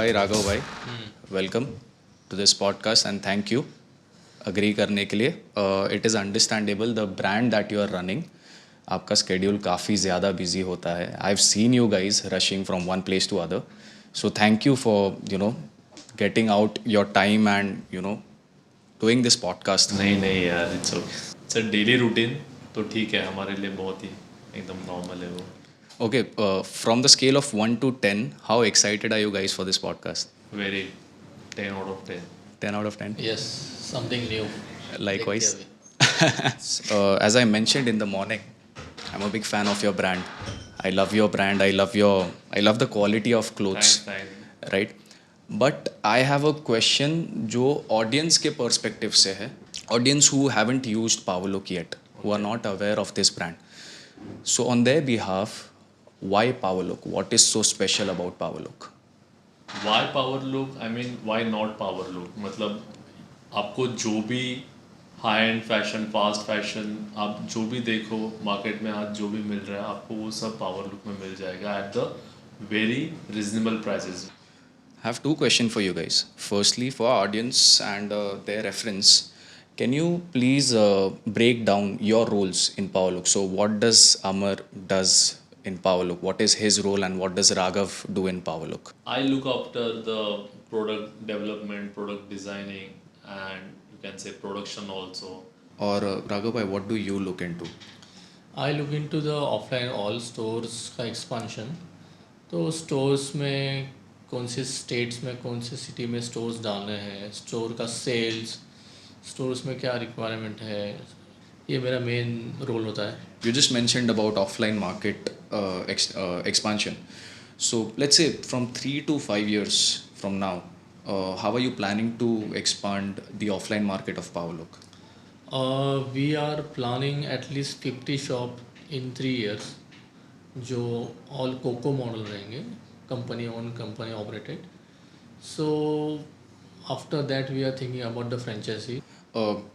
Hi Raghav bhai, welcome to this podcast and thank you agree करने के लिए. It is understandable the brand that you are running, आपका schedule काफ़ी ज़्यादा busy होता है. I've seen you guys rushing from one place to other, so thank you for getting out your time and doing this podcast. नहीं नहीं यार, it's a daily routine. तो ठीक है, हमारे लिए बहुत ही एकदम नॉर्मल है वो. Okay, from the scale of 1 to 10, how excited are you guys for this podcast? Very 10 out of 10. 10 out of 10? Yes, something new. Likewise. देखते हैं As I mentioned in the morning, I'm a big fan of your brand. I love your brand. I love the quality of clothes, thanks. right? But I have a question जो audience के perspective से है. Audience who haven't used Powerlook yet, who are not aware of this brand. So on their behalf, why Powerlook? What is so special about Powerlook? Why Powerlook, I mean why not Powerlook. मतलब आपको जो भी high end fashion, fast fashion, आप जो भी देखो market में आज जो भी मिल रहा है आपको, वो सब पावर लुक में मिल जाएगा at the very reasonable prices. I have two questions for you guys. Firstly, for our audience and their reference, can you please break down your roles in Powerlook? So, what does Amar does in Powerlook? What is his role, and what does Raghav do in Powerlook? I look after the product development, product designing, and you can say production also. Or Raghav, bhai, what do you look into? I look into the offline all stores का expansion. तो stores में कौन से states में, कौन से city में stores डालने हैं, store का sales, stores में क्या requirement है, ये मेरा main role होता है. You just mentioned about offline market expansion. So, let's say from 3 to 5 years from now, how are you planning to expand the offline market of Powerlook? We are planning at least 50 shop in 3 years, जो all COCO model रहेंगे, company owned, company operated. So after that we are thinking about the franchisee.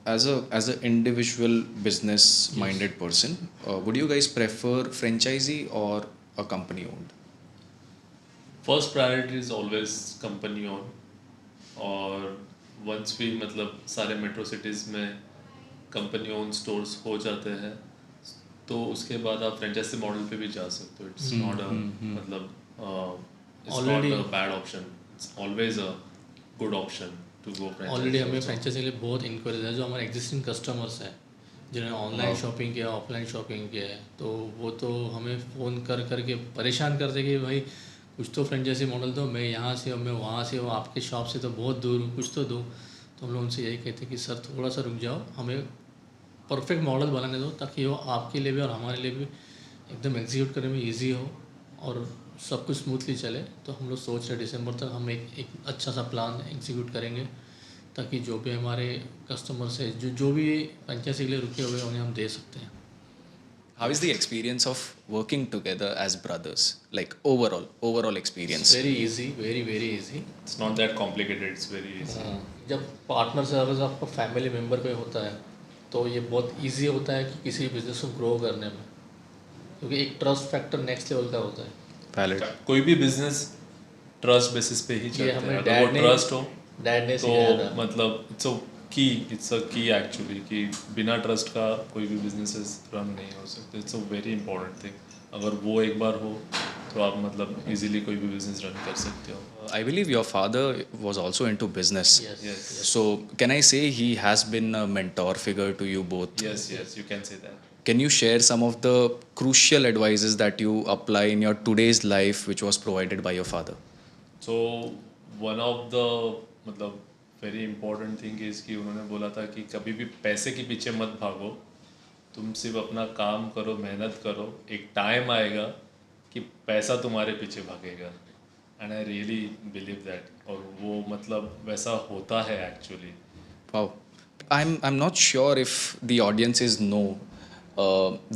As an individual business minded person, would you guys prefer franchisee or a company owned? First priority is always company own. और once भी मतलब सारे metro cities में company own stores हो जाते हैं तो उसके बाद आप फ्रेंचाइजी मॉडल पे भी जा सकते हो. इट्स नॉट अ मतलब it's not Already- a bad option. It's always a good option to go franchisee. Already हमें फ्रेंचाइजी के लिए बहुत इंक्वायरीज है, जो हमारे एग्जिस्टिंग कस्टमर्स हैं जिन्होंने ऑनलाइन शॉपिंग किया, ऑफलाइन शॉपिंग किया है, तो वो तो हमें फ़ोन कर करके परेशान करते कि भाई कुछ तो फ्रेंचाइजी मॉडल दो, मैं यहाँ से हूँ, मैं वहाँ से हूँ, आपके शॉप से तो बहुत दूर हूँ, कुछ तो दो. तो हम लोग उनसे यही कहते हैं कि सर थोड़ा सा रुक जाओ, हमें परफेक्ट मॉडल बनाने दो ताकि वो आपके लिए भी और हमारे लिए भी एकदम एग्जीक्यूट करने में ईजी हो और सब कुछ स्मूथली चले. तो हम लोग सोच रहे हैं दिसंबर तक हम एक अच्छा सा प्लान एग्जीक्यूट करेंगे ताकि जो भी हमारे कस्टमर्स है, जो भी फ्रेंचाइजी के लिए रुके हुए हैं, उन्हें हम दे सकते हैं. How is the experience of working together as brothers? Like overall experience. Very easy, very very easy. It's not that complicated. It's very easy. जब पार्टनर से अगर आपका फैमिली मेम्बर कोई होता है तो ये बहुत इजी होता है कि किसी बिजनेस को ग्रो करने में, क्योंकि एक ट्रस्ट फैक्टर नेक्स्ट लेवल का होता है. Valid. कोई भी बिजनेस ट्रस्ट बेसिस पे ही ये चलता है. हमें अगर वो ट्रस्ट हो डैड ने तो सिखाया था. मतलब इट्स अ की एक्चुअली कि बिना ट्रस्ट का कोई भी बिजनेसेस रन नहीं हो सकते. It's a very important thing. अगर वो एक बार हो तो आप मतलब इजीली कोई भी बिजनेस रन कर सकते हो. I believe your father was also into business. Yes. Yes. So, can I say he has been a mentor figure to you both? Yes, you can say that. Can you share some of the crucial advices that you apply in your today's life which was provided by your father? So one of the मतलब very important thing is कि उन्होंने बोला था कि कभी भी पैसे के पीछे मत भागो, तुम सिर्फ अपना काम करो, मेहनत करो, एक टाइम आएगा कि पैसा तुम्हारे पीछे भागेगा. And I really believe that. और वो मतलब वैसा होता है actually. Wow. I'm not sure if the audiences know.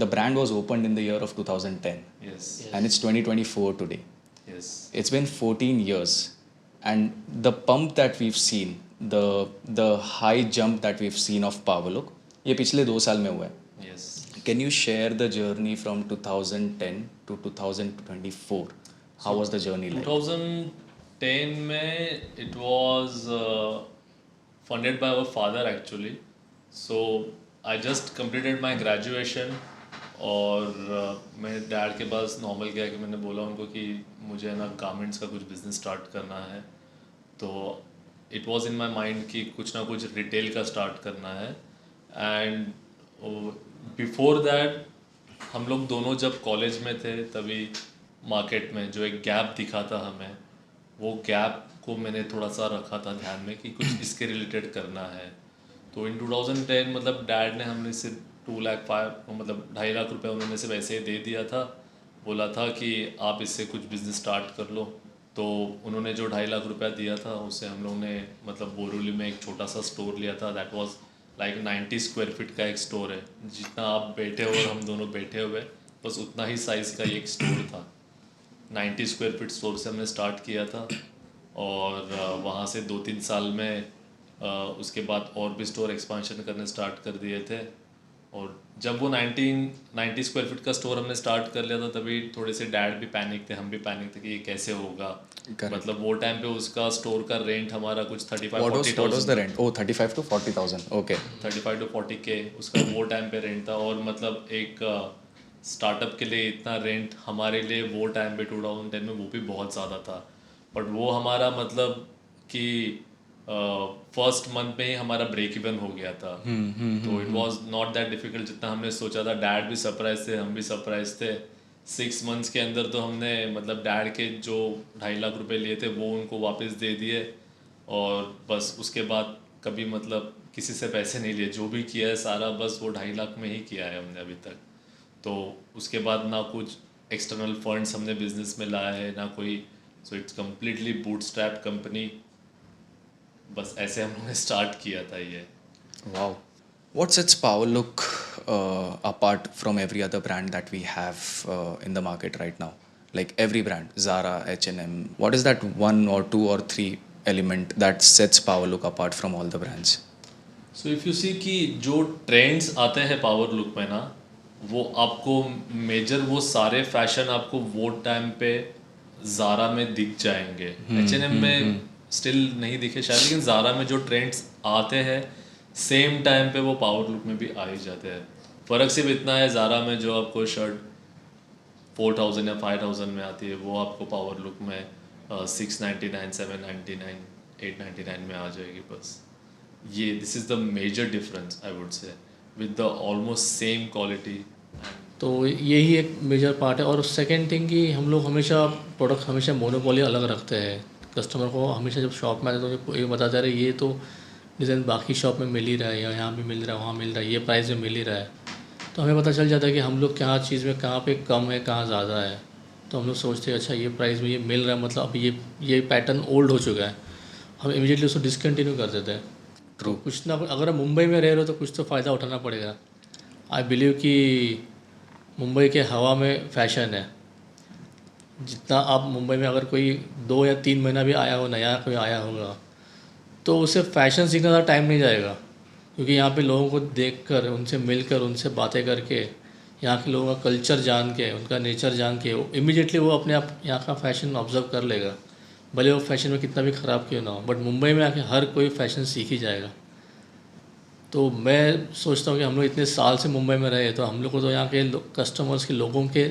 The brand was opened in the year of 2010 Yes. and it's 2024 today. Yes. It's been 14 years and the pump that we've seen, the high jump that we've seen of Powerlook, ये पिछले 2 साल में हुआ है. Yes. Can you share the journey from 2010 to 2024? How was the journey like? 2010 में it was funded by our father actually. So I just completed my graduation और मैं dad के पास नॉर्मल गया कि मैंने बोला उनको कि मुझे ना गारमेंट्स का कुछ बिज़नेस स्टार्ट करना है. तो it was in my mind कि कुछ ना कुछ रिटेल का स्टार्ट करना है. एंड बिफोर दैट हम लोग दोनों जब कॉलेज में थे तभी मार्केट में जो एक गैप दिखा था हमें, वो गैप को मैंने थोड़ा सा रखा था ध्यान में कि कुछ इसके रिलेटेड करना है. तो इन 2010 मतलब डैड ने हमने सिर्फ 2,05,000 मतलब 2.5 लाख रुपए उन्होंने सिर्फ ऐसे ही दे दिया था. बोला था कि आप इससे कुछ बिज़नेस स्टार्ट कर लो. तो उन्होंने जो 2.5 लाख रुपया दिया था उससे हम लोग ने मतलब बोरीवली में एक छोटा सा स्टोर लिया था. That was like 90 square feet का एक स्टोर है. जितना आप बैठे हो और हम दोनों बैठे हुए बस उतना ही साइज़ का एक स्टोर था. 90 स्क्वायर फीट स्टोर से हमने स्टार्ट किया था और वहाँ से 2-3 साल में उसके बाद और भी स्टोर एक्सपांशन करने स्टार्ट कर दिए थे. और जब वो 90 स्क्वायर फीट का स्टोर हमने स्टार्ट कर लिया था तभी थोड़े से डैड भी पैनिक थे, हम भी पैनिक थे कि ये कैसे होगा. मतलब वो टाइम पे उसका स्टोर का रेंट हमारा कुछ 35-40 What was the rent? Oh, 35 to 40,000. Okay. 35 to 40K उसका वो टाइम पे रेंट था. और मतलब एक स्टार्टअप के लिए इतना रेंट हमारे लिए वो टाइम पे 2010 में वो भी बहुत ज़्यादा था. बट वो हमारा मतलब कि फर्स्ट मंथ में ही हमारा ब्रेक इवन हो गया था. तो it was not that difficult जितना हमने सोचा था. डैड भी सरप्राइज थे, हम भी सरप्राइज थे. 6 मंथ्स के अंदर तो हमने मतलब डैड के जो 2.5 लाख रुपए लिए थे वो उनको वापस दे दिए. और बस उसके बाद कभी मतलब किसी से पैसे नहीं लिए. जो भी किया है सारा बस वो 2.5 लाख में ही किया है हमने अभी तक. तो उसके बाद ना कुछ एक्सटर्नल फंड्स हमने बिजनेस में लाया है ना कोई. So it's completely bootstrap company. बस ऐसे हम लोगों ने स्टार्ट किया था ये. Wow. What sets Power Look apart from every other brand that we have in the market right now? Like every brand, Zara, H&M. What is that one or two or three element that sets Power Look apart from all the brands? So if you see कि जो trends आते हैं power look में ना वो आपको major वो सारे फैशन आपको वो टाइम पे ज़ारा में दिख जाएंगे. H&M में स्टिल नहीं दिखे शायद, लेकिन ज़ारा में जो ट्रेंड्स आते हैं सेम टाइम पे वो पावर लुक में भी आ ही जाते हैं. फ़र्क सिर्फ इतना है ज़ारा में जो आपको शर्ट 4,000 या 5,000 में आती है वो आपको पावर लुक में 699, 799, 899 में आ जाएगी. बस ये this is the major difference I would say with the almost same quality. तो यही एक मेजर पार्ट है. और सेकंड थिंग कि हम लोग हमेशा प्रोडक्ट हमेशा मोनोपोली अलग रखते हैं. कस्टमर को हमेशा जब शॉप में आते हैं तो ये बताते रहे ये तो डिज़ाइन बाकी शॉप में मिल ही रहा है या यहाँ भी मिल रहा है वहाँ मिल रहा है ये प्राइस में मिल ही रहा है. तो हमें पता चल जाता है कि हम लोग क्या चीज़ में कहाँ पे कम है कहाँ ज़्यादा है. तो हम लोग सोचते हैं अच्छा ये प्राइस में ये मिल रहा है मतलब अब ये पैटर्न ओल्ड हो चुका है. हम इमीडिएटली उसको डिसकंटिन्यू कर देते हैं. True. कुछ ना अगर आप मुंबई में रह रहे हो तो कुछ तो फ़ायदा उठाना पड़ेगा. आई बिलीव कि मुंबई के हवा में फ़ैशन है. जितना आप मुंबई में अगर कोई 2 या 3 महीना भी आया हो नया कोई आया होगा तो उसे फ़ैशन सीखने का टाइम नहीं जाएगा. क्योंकि यहाँ पे लोगों को देखकर उनसे मिलकर उनसे बातें करके यहाँ के लोगों का कल्चर जान के उनका नेचर जान के इमीडिएटली वो अपने आप यहाँ का फ़ैशन ऑब्जर्व कर लेगा. भले वो फैशन में कितना भी ख़राब क्यों ना हो. बट मुंबई में आके हर कोई फ़ैशन सीख ही जाएगा. तो मैं सोचता हूँ कि हम लोग इतने साल से मुंबई में रहे तो हम लोग को तो यहाँ के कस्टमर्स के लोगों के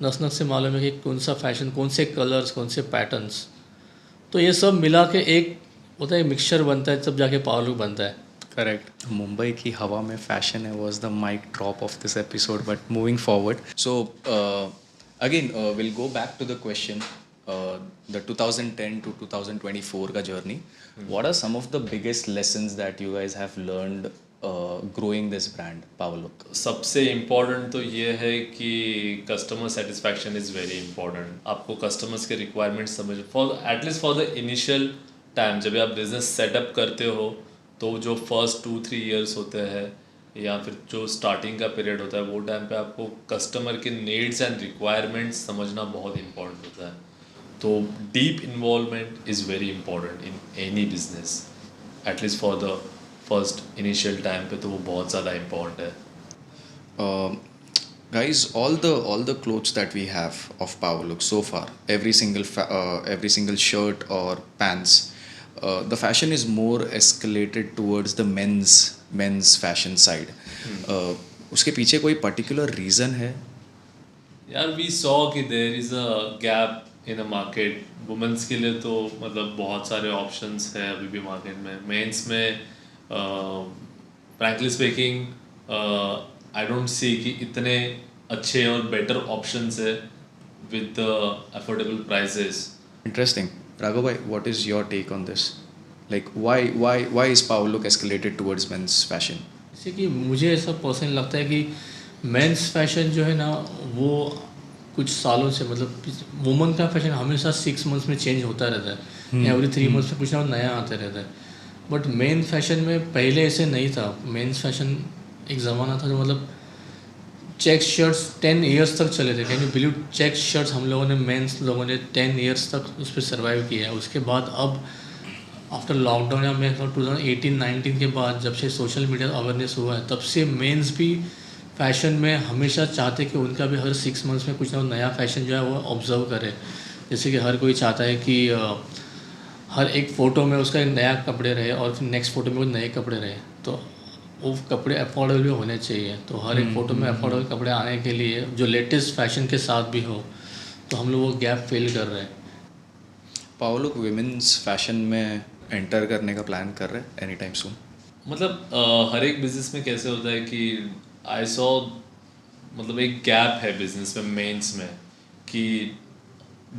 नस नस से मालूम है कि कौन सा फ़ैशन कौन से कलर्स कौन से पैटर्न्स. तो ये सब मिला के एक होता है मिक्सचर बनता है तब जाके पावर लुक बनता है. Correct. Mumbai ki hawa mein fashion hai was the mic drop of this episode. But moving forward, so again we'll go back to the question, the 2010 to 2024 ka journey. What are some of the biggest lessons that you guys have learned growing this brand, Power Look? सबसे important तो ये है कि customer satisfaction is very important. आपको customers के requirements समझ at least for the initial time जब आप बिज़नेस सेटअप करते हो तो जो फर्स्ट 2-3 ईयर्स होते हैं या फिर जो स्टार्टिंग का पीरियड होता है वो टाइम पे आपको कस्टमर के नीड्स एंड रिक्वायरमेंट्स समझना बहुत इंपॉर्टेंट होता है. तो deep involvement is very important in any business. At least for the first initial time पे तो वो बहुत ज़्यादा इम्पॉर्टेंट है. Guys, all the clothes that we have of Power Look so far, every single shirt or pants, the fashion is more escalated towards the men's fashion side. उसके पीछे कोई particular reason है? यार वी सॉ कि there is a gap in a market women's के लिए तो मतलब बहुत सारे ऑप्शंस है अभी भी मार्केट में मेंस में फ्रैंकली स्पीकिंग आई डोंट सी कि इतने अच्छे और बेटर ऑप्शंस है with the affordable prices Interesting. Raghav bhai, what is your take on this? Like why is Power Look escalated towards men's fashion? जैसे कि मुझे ऐसा पर्सनली लगता है कि मेंस फैशन जो है ना वो कुछ सालों से मतलब वुमन का फैशन हमेशा 6 मंथ्स में चेंज होता रहता है, एवरी 3 मंथ्स में कुछ ना कुछ नया आता रहता है. बट मेन फैशन में पहले ऐसे नहीं था. मेंस फैशन एक ज़माना था जो मतलब चेक शर्ट्स 10 इयर्स तक चले थे. Can you believe check shirts हम लोगों ने मेंस लोगों ने 10 इयर्स तक उस पर सर्वाइव किया है. उसके बाद अब आफ्टर लॉकडाउन या मैं 2018-19 के बाद जब से सोशल मीडिया अवेयरनेस हुआ है तब से मेंस भी फैशन में हमेशा चाहते कि उनका भी हर 6 मंथ्स में कुछ ना कुछ नया फैशन जो है वो ऑब्जर्व करे. जैसे कि हर कोई चाहता है कि हर एक फ़ोटो में उसका एक नया कपड़े रहे और फिर नेक्स्ट फ़ोटो में कुछ नए कपड़े रहे. तो वो कपड़े अफोर्डेबल भी होने चाहिए. तो हर एक फ़ोटो में अफोर्डेबल कपड़े आने के लिए जो लेटेस्ट फैशन के साथ भी हो तो हम लोग वो गैप फिल कर रहे हैं. Power Look women's fashion में एंटर करने का प्लान कर रहे हैं एनी टाइम सून? मतलब हर एक बिजनेस में कैसे होता है कि आई सॉ मतलब एक गैप है बिजनेस में मेंस में कि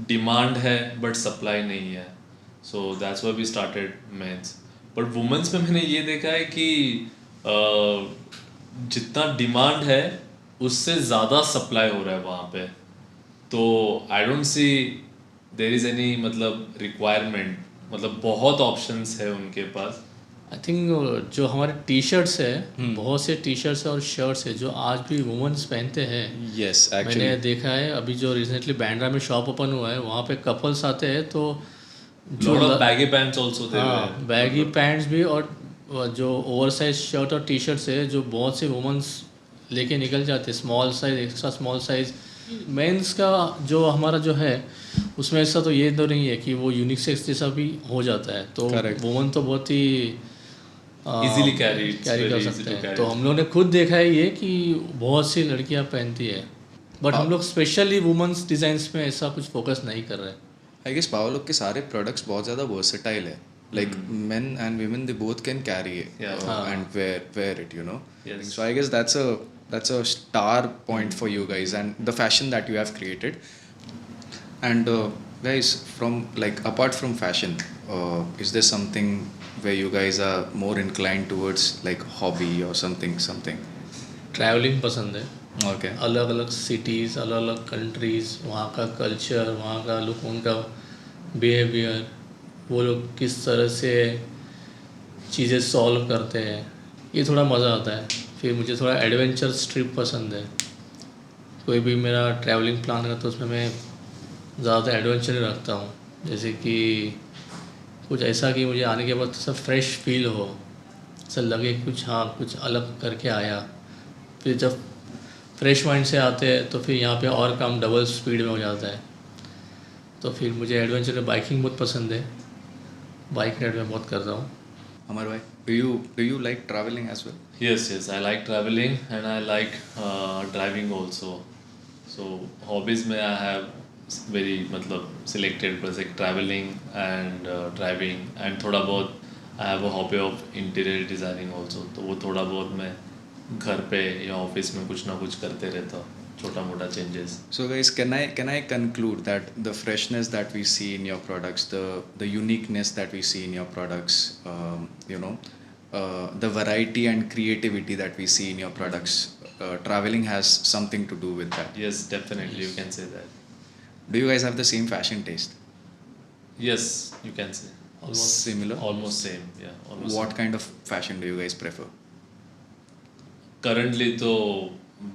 डिमांड है बट सप्लाई नहीं है. So that's why we started men's. But women's में मैंने ये देखा है कि जितना डिमांड है उससे ज़्यादा सप्लाई हो रहा है वहाँ पे. तो I don't see there is any मतलब रिक्वायरमेंट मतलब बहुत ऑप्शंस है उनके पास. आई थिंक जो हमारे टी शर्ट्स है बहुत से टी शर्ट्स और शर्ट्स है जो आज भी वुमेंस पहनते हैं. Yes, मैंने actually. देखा है अभी जो रिसेंटली बैंड्रा में शॉप ओपन हुआ है वहाँ पे कपल्स आते हैं तो जो lot of baggy pants also there हाँ बैगी पैंट्स भी और जो ओवर साइज शर्ट और टी शर्ट्स है जो बहुत से वुमेंस लेके निकल जाते हैं. Small size extra small size men's का जो हमारा जो है उसमें ऐसा तो ये तो नहीं है कि वो यूनिक सेक्स जैसा भी हो जाता है. तो Correct. वुमन तो बहुत ही इजीली कैरी कर सकते हैं. तो हम लोगों ने खुद देखा है ये कि बहुत सी लड़कियां पहनती है. बट हम लोग स्पेशली वुमेंस डिज़ाइंस में ऐसा कुछ फोकस नहीं कर रहे. आई गेस Power Look के सारे प्रोडक्ट्स बहुत ज़्यादा वर्सेटाइल है. Like men and women, they both can carry it Yeah. and wear it, you know. Yes. So I guess that's a star point for you guys and the fashion that you have created. And guys, from like apart from fashion, is there something where you guys are more inclined towards like hobby or something? Travelling पसंद है. Okay. अलग अलग cities अलग अलग countries वहाँ का culture वहाँ का लोग उनका बिहेवियर वो लोग किस तरह से चीज़ें सॉल्व करते हैं ये थोड़ा मज़ा आता है. फिर मुझे थोड़ा एडवेंचर्स ट्रिप पसंद है. कोई भी मेरा ट्रैवलिंग प्लान है तो उसमें मैं ज़्यादातर एडवेंचर ही रखता हूँ. जैसे कि कुछ ऐसा कि मुझे आने के बाद सब फ्रेश फील हो, ऐसा लगे कुछ हाँ कुछ अलग करके आया. फिर जब फ्रेश माइंड से आते हैं तो फिर यहाँ पे और काम डबल स्पीड में हो जाता है. तो फिर मुझे एडवेंचर में बाइकिंग बहुत पसंद है. बाइक राइड में बहुत करता हूँ. Amar bhai, do you like traveling as well? Yes, I like traveling and I like driving also. So hobbies में I have very मतलब selected बस एक traveling and driving and थोड़ा बहुत I have a hobby of interior designing also. तो वो थोड़ा बहुत मैं घर पे या ऑफिस में कुछ ना कुछ करते रहता हूँ छोटा मोटा changes. So guys, can I conclude that the freshness that we see in your products, the uniqueness that we see in your products, you know, the variety and creativity that we see in your products, traveling has something to do with that. Yes, definitely you can say that. Do you guys have the same fashion taste? Yes, you can say. Similar? Almost same, yeah. Almost What kind of fashion do you guys prefer? Currently तो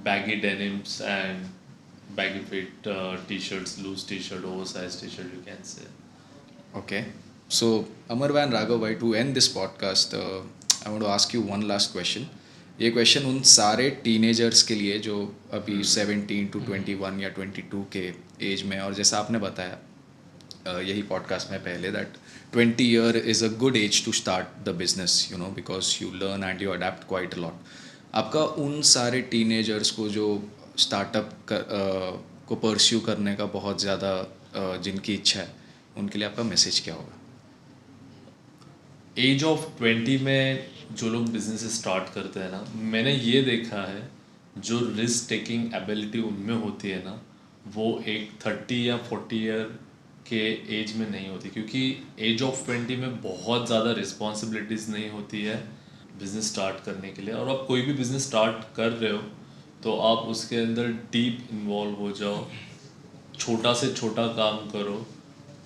baggy denims and baggy fit t-shirts, loose t-shirt, oversized t-shirt you can say. Okay. So Amar bhai and Raghav bhai, to end this podcast, I want to ask you one last question. ये question उन सारे teenagers के लिए जो अभी 17 to 21 या 22 के as में, और जैसा आपने बताया यही पॉडकास्ट में पहले, that 20 year is a good age to start the business, you know, because you learn and you adapt quite a lot. आपका उन सारे टीनेजर्स को जो स्टार्टअप को परस्यू करने का बहुत ज़्यादा जिनकी इच्छा है, उनके लिए आपका मैसेज क्या होगा? एज ऑफ 20 में जो लोग बिजनेस स्टार्ट करते हैं ना, मैंने ये देखा है जो रिस्क टेकिंग एबिलिटी उनमें होती है ना, वो एक 30 या 40 ईयर के एज में नहीं होती. क्योंकि एज ऑफ 20 में बहुत ज़्यादा रिस्पॉन्सिबिलिटीज़ नहीं होती है बिज़नेस स्टार्ट करने के लिए. और आप कोई भी बिज़नेस स्टार्ट कर रहे हो तो आप उसके अंदर डीप इन्वॉल्व हो जाओ, छोटा से छोटा काम करो.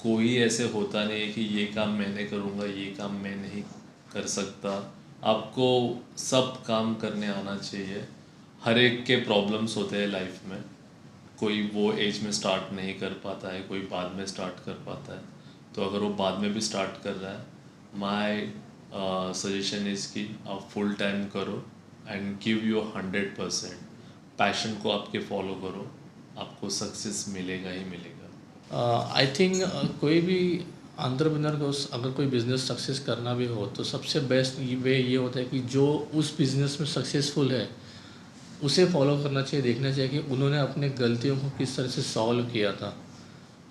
कोई ऐसे होता नहीं है कि ये काम मैंने करूँगा, ये काम मैं नहीं कर सकता. आपको सब काम करने आना चाहिए. हर एक के प्रॉब्लम्स होते हैं लाइफ में. कोई वो एज में स्टार्ट नहीं कर पाता है, कोई बाद में स्टार्ट कर पाता है. तो अगर वो बाद में भी स्टार्ट कर रहा है, माय सजेशन इज़ कि आप फुल टाइम करो एंड गिव यू 100%. पैशन को आपके फॉलो करो, आपको सक्सेस मिलेगा ही मिलेगा. आई थिंक कोई भी एंटरप्रेन्योर को अगर कोई बिज़नेस सक्सेस करना भी हो तो सबसे बेस्ट वे ये होता है कि जो उस बिज़नेस में सक्सेसफुल है उसे फॉलो करना चाहिए. देखना चाहिए कि उन्होंने अपने गलतियों को किस तरह से सॉल्व किया था.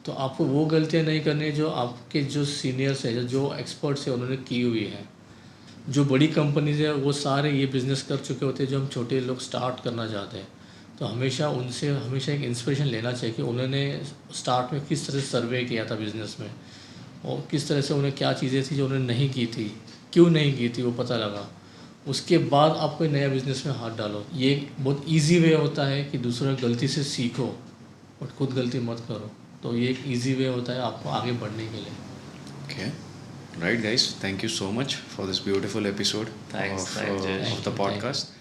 तो आपको वो गलतियाँ नहीं करनी जो आपके जो सीनियर्स हैं, जो एक्सपर्ट्स हैं, उन्होंने की हुई है. जो बड़ी कंपनीज है वो सारे ये बिज़नेस कर चुके होते हैं जो हम छोटे लोग स्टार्ट करना चाहते हैं. तो हमेशा उनसे हमेशा एक इंस्पिरेशन लेना चाहिए कि उन्होंने स्टार्ट में किस तरह से सर्वे किया था बिज़नेस में, और किस तरह से उन्हें क्या चीज़ें थी जो उन्होंने नहीं की थी, क्यों नहीं की थी वो पता लगा. उसके बाद आप कोई नया बिज़नेस में हाथ डालो. ये एक बहुत ईजी वे होता है कि दूसरों की गलती से सीखो और खुद गलती मत करो. तो ये एक ईजी वे होता है आपको आगे बढ़ने के लिए. Okay. Right, guys. Thank you so much for this beautiful episode Thanks, of, thanks, Jayesh. of the Thank you. podcast.